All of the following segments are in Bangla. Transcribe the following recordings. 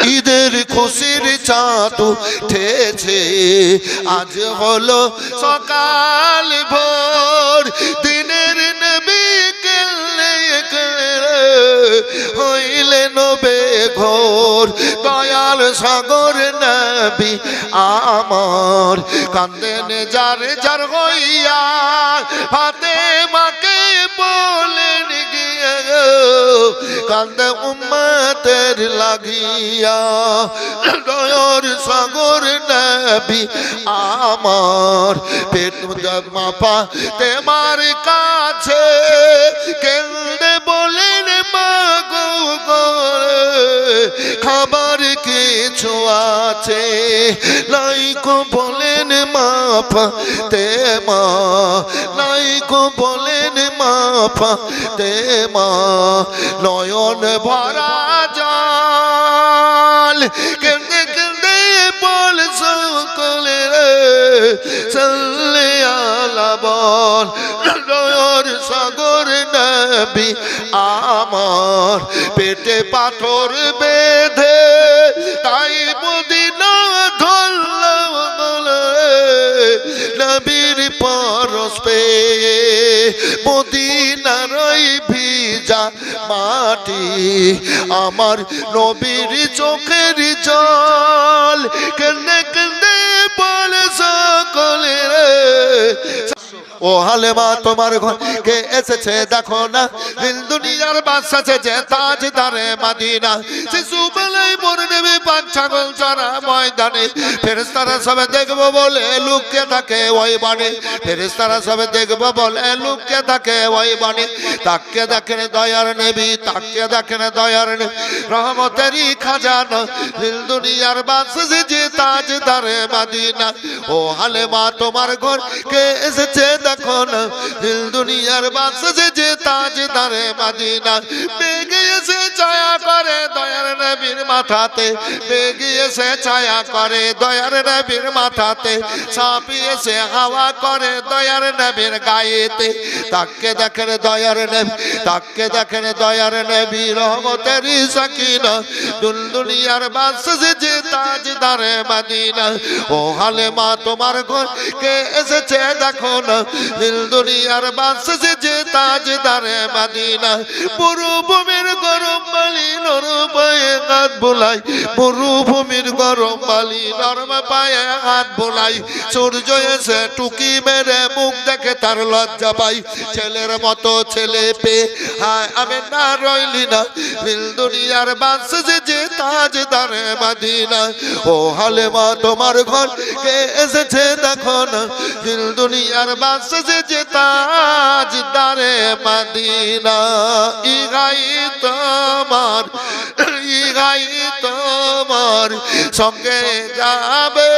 ঈদের খুশির চাঁদ উঠেছে আজ হলো সকাল ভোর দিনের নবী কেলে হইলেন বেঘোর দয়াল সাগর নবী আমার কান্দেন যার যার হইয়া ফাতেমাকে বলেন গিয়া কান্দে উম্মতের লাগিয়া দয়ার সাগর নবী আমার পেট মাপা তেমার কাছে কেন্দে বলেন মাগো খাবার কিছু আছে লাইকো বলেন মাপা তেমা লাইকো বলেন মাপা তেমা নয়ন ভরা জল কেন্দে কেন্দে বল সকলে চলে আলা বল দয়ার সাগর নবী আমার পেটে পাথর বেঁধে তাই মদিনা ধরলাম নবীর পরশ পেয়ে মদিনার ভিজা মাটি আমার নবীর চোখের জল কেন্দে কেন্দে বলে সকলে ও হালেমা তোমার ঘর কে এসেছে দেখো না দিল দুনিয়ার বাদশা যে তাজদারে মদিনা শিশু বেলায় মরে নেবে পাঁচ ছাগল চড়া ময়দানে ফেরেশতারা সবে দেখবো বলে লুকিয়ে থাকে ওই বাণী ফেরেশতারা সবে দেখবো বলে লুকিয়ে থাকে ওই বাণী তাকে দেখেন দয়ার নবী তাকে দেখেন দয়ার নবী রহমতেরই খাজানা দিল দুনিয়ার বাদশা যে তাজদারে মদিনা ও হালেমা তোমার ঘর কে এসেছে দেখো না দিল দুনিয়ার বাদশা যে তাজদারে মদিনা বেগে এসে ছায়া করে দয়ার নবীর মাথাতে বেগে এসে ছায়া করে দয়ার নবীর মাথাতে ছাপিয়ে এসে হাওয়া করে দয়ার নবীর গায়েতে তাকে দেখেন দয়ার নবী তাকে দেখেন দয়ার নবী রহমতের সাকিনা দিল দুনিয়ার বাদশা যে তাজদারে মদিনা ও হালেমা তোমার ঘর কে এসেছে দেখো না দিল দুনিয়ার বাদশা যে তাজদারে মদিনা মরুভূমির গরম বালি নরম পায়ে হাত বোলাই মরুভূমির গরম বালি নরম পায়ে হাত বোলাই সূর্য এসে টুকি মেরে মুখ দেখে তার লজ্জা পাই ছেলের মতো ছেলে পেয়ে হায় আমি না রইলি না দিল দুনিয়ার বাদশা যে তাজদারে মদিনা ও হালেমা তোমার ঘর কে এসেছে দেখো না দিল দুনিয়ার বাদশা যে তাজদারে মদিনা ইগাই তোমার সঙ্গে যাবে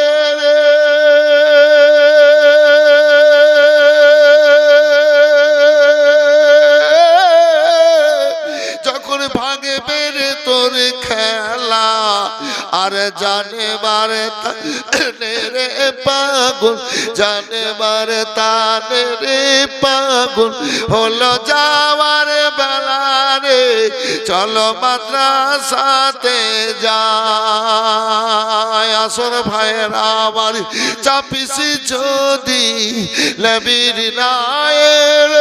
যখন ভাগে বেড়ে তোর খেলা আর জানে বারে তানে রে পাগল জানে বারে তানে রে পাগল হলো যাওয়ার বেলা রে চলো মাদ্রাসাতে যাই আসর ভাইয়েরা আমার চাপিসি যদি নবীর নায়ের